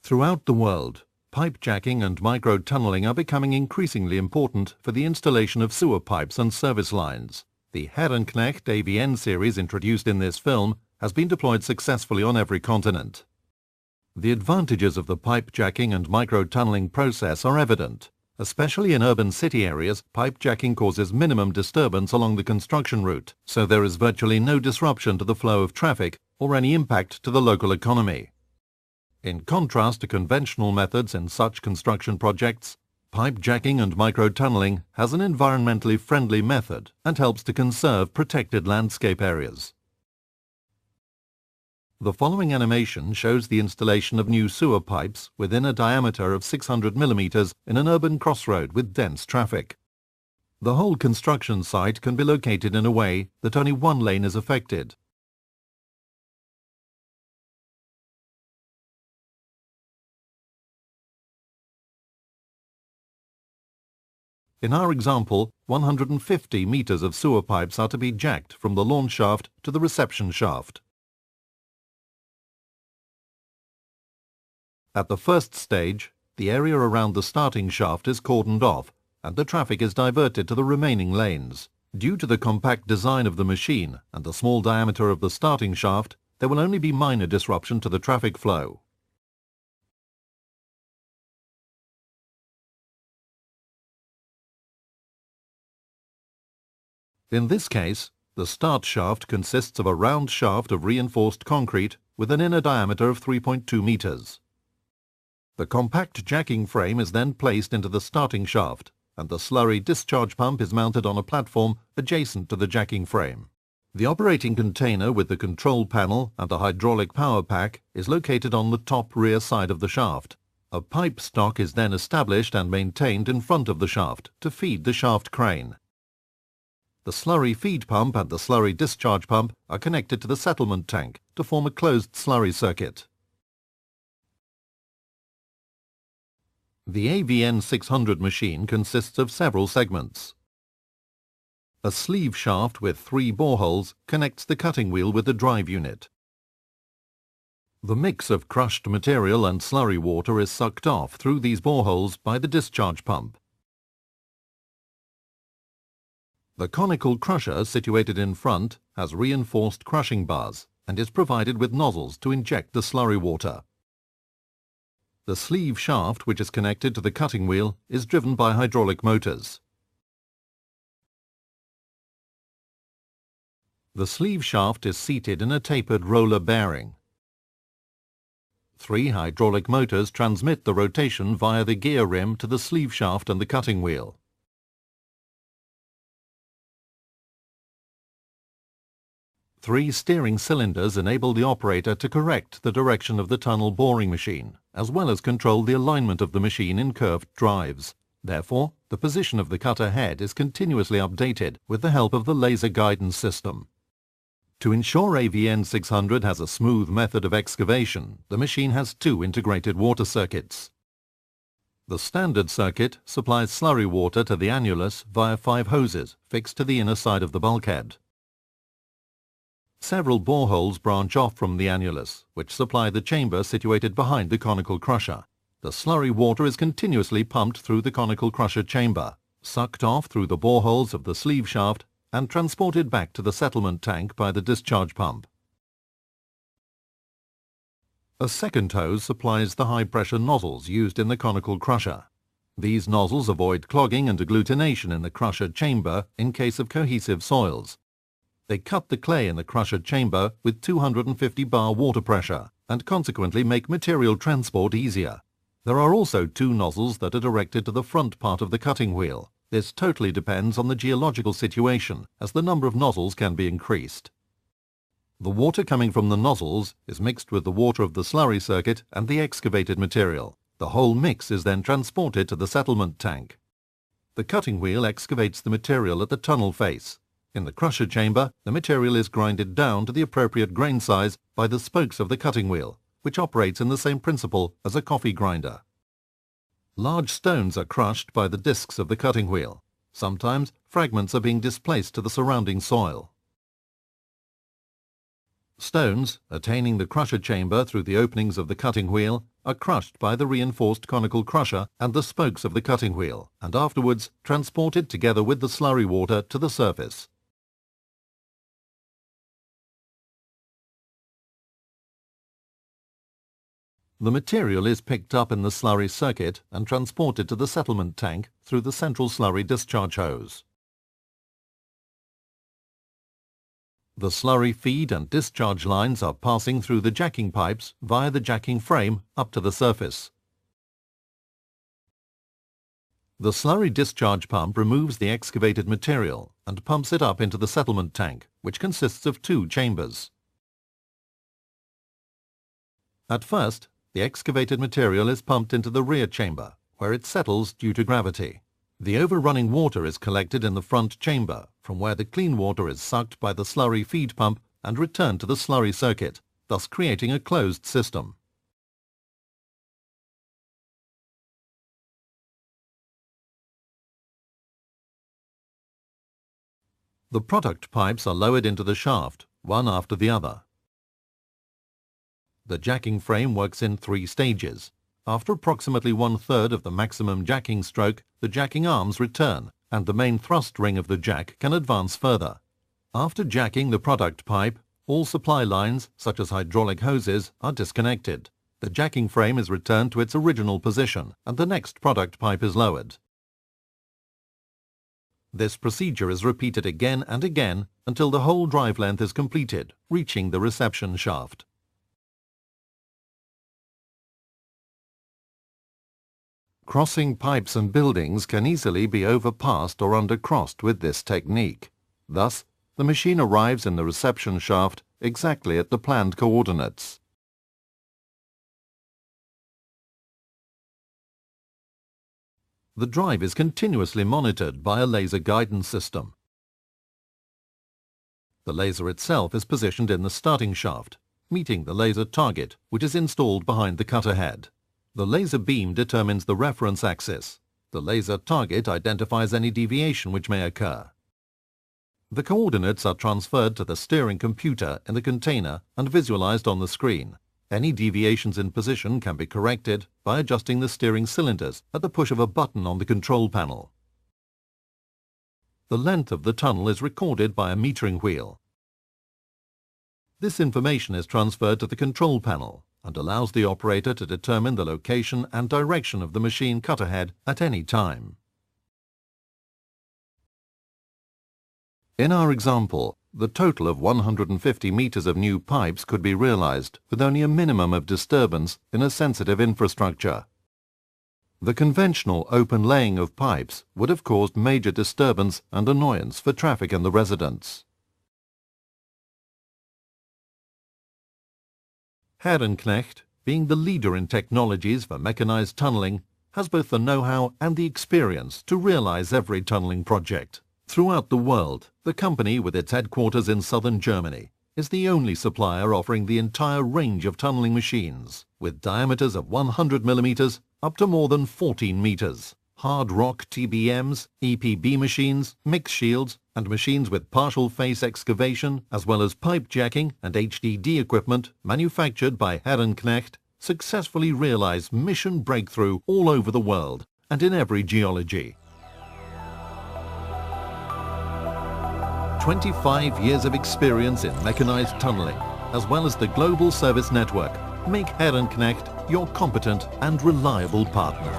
Throughout the world, pipe jacking and micro-tunneling are becoming increasingly important for the installation of sewer pipes and service lines. The Herrenknecht Avn series introduced in this film has been deployed successfully on every continent. The advantages of the pipe jacking and micro-tunneling process are evident. Especially in urban city areas, pipe jacking causes minimum disturbance along the construction route, so there is virtually no disruption to the flow of traffic or any impact to the local economy. In contrast to conventional methods in such construction projects, pipe jacking and micro-tunneling has an environmentally friendly method and helps to conserve protected landscape areas. The following animation shows the installation of new sewer pipes within a diameter of 600 mm in an urban crossroad with dense traffic. The whole construction site can be located in a way that only one lane is affected. In our example, 150 meters of sewer pipes are to be jacked from the launch shaft to the reception shaft. At the first stage, the area around the starting shaft is cordoned off and the traffic is diverted to the remaining lanes. Due to the compact design of the machine and the small diameter of the starting shaft, there will only be minor disruption to the traffic flow. In this case, the start shaft consists of a round shaft of reinforced concrete with an inner diameter of 3.2 meters. The compact jacking frame is then placed into the starting shaft, and the slurry discharge pump is mounted on a platform adjacent to the jacking frame. The operating container with the control panel and the hydraulic power pack is located on the top rear side of the shaft. A pipe stock is then established and maintained in front of the shaft to feed the shaft crane. The slurry feed pump and the slurry discharge pump are connected to the settlement tank to form a closed slurry circuit. The Avn600 machine consists of several segments. A sleeve shaft with 3 boreholes connects the cutting wheel with the drive unit. The mix of crushed material and slurry water is sucked off through these boreholes by the discharge pump. The conical crusher situated in front has reinforced crushing bars and is provided with nozzles to inject the slurry water. The sleeve shaft, which is connected to the cutting wheel, is driven by hydraulic motors. The sleeve shaft is seated in a tapered roller bearing. 3 hydraulic motors transmit the rotation via the gear rim to the sleeve shaft and the cutting wheel. Three steering cylinders enable the operator to correct the direction of the tunnel boring machine, as well as control the alignment of the machine in curved drives. Therefore, the position of the cutter head is continuously updated with the help of the laser guidance system. To ensure Avn600 has a smooth method of excavation, the machine has 2 integrated water circuits. The standard circuit supplies slurry water to the annulus via 5 hoses fixed to the inner side of the bulkhead. Several boreholes branch off from the annulus, which supply the chamber situated behind the conical crusher. The slurry water is continuously pumped through the conical crusher chamber, sucked off through the boreholes of the sleeve shaft, and transported back to the settlement tank by the discharge pump. A second hose supplies the high-pressure nozzles used in the conical crusher. These nozzles avoid clogging and agglutination in the crusher chamber in case of cohesive soils. They cut the clay in the crusher chamber with 250 bar water pressure and consequently make material transport easier. There are also 2 nozzles that are directed to the front part of the cutting wheel. This totally depends on the geological situation, as the number of nozzles can be increased. The water coming from the nozzles is mixed with the water of the slurry circuit and the excavated material. The whole mix is then transported to the settlement tank. The cutting wheel excavates the material at the tunnel face. In the crusher chamber, the material is grinded down to the appropriate grain size by the spokes of the cutting wheel, which operates in the same principle as a coffee grinder. Large stones are crushed by the discs of the cutting wheel. Sometimes fragments are being displaced to the surrounding soil. Stones, attaining the crusher chamber through the openings of the cutting wheel, are crushed by the reinforced conical crusher and the spokes of the cutting wheel, and afterwards transported together with the slurry water to the surface. The material is picked up in the slurry circuit and transported to the settlement tank through the central slurry discharge hose. The slurry feed and discharge lines are passing through the jacking pipes via the jacking frame up to the surface. The slurry discharge pump removes the excavated material and pumps it up into the settlement tank, which consists of 2 chambers. At first, the excavated material is pumped into the rear chamber, where it settles due to gravity. The overrunning water is collected in the front chamber, from where the clean water is sucked by the slurry feed pump and returned to the slurry circuit, thus creating a closed system. The product pipes are lowered into the shaft, one after the other. The jacking frame works in 3 stages. After approximately 1/3 of the maximum jacking stroke, the jacking arms return and the main thrust ring of the jack can advance further. After jacking the product pipe, all supply lines, such as hydraulic hoses, are disconnected. The jacking frame is returned to its original position and the next product pipe is lowered. This procedure is repeated again and again until the whole drive length is completed, reaching the reception shaft. Crossing pipes and buildings can easily be overpassed or undercrossed with this technique. Thus, the machine arrives in the reception shaft exactly at the planned coordinates. The drive is continuously monitored by a laser guidance system. The laser itself is positioned in the starting shaft, meeting the laser target, which is installed behind the cutter head. The laser beam determines the reference axis. The laser target identifies any deviation which may occur. The coordinates are transferred to the steering computer in the container and visualized on the screen. Any deviations in position can be corrected by adjusting the steering cylinders at the push of a button on the control panel. The length of the tunnel is recorded by a metering wheel. This information is transferred to the control panel and allows the operator to determine the location and direction of the machine cutter head at any time. In our example, the total of 150 meters of new pipes could be realized with only a minimum of disturbance in a sensitive infrastructure. The conventional open laying of pipes would have caused major disturbance and annoyance for traffic and the residents. Herrenknecht, being the leader in technologies for mechanized tunneling, has both the know-how and the experience to realize every tunneling project. Throughout the world, the company, with its headquarters in southern Germany, is the only supplier offering the entire range of tunneling machines, with diameters of 100 millimeters up to more than 14 meters. Hard rock TBMs, EPB machines, mix shields, and machines with partial face excavation, as well as pipe jacking and HDD equipment manufactured by Herrenknecht, successfully realize mission breakthrough all over the world and in every geology. 25 years of experience in mechanized tunneling, as well as the global service network, make Herrenknecht your competent and reliable partner.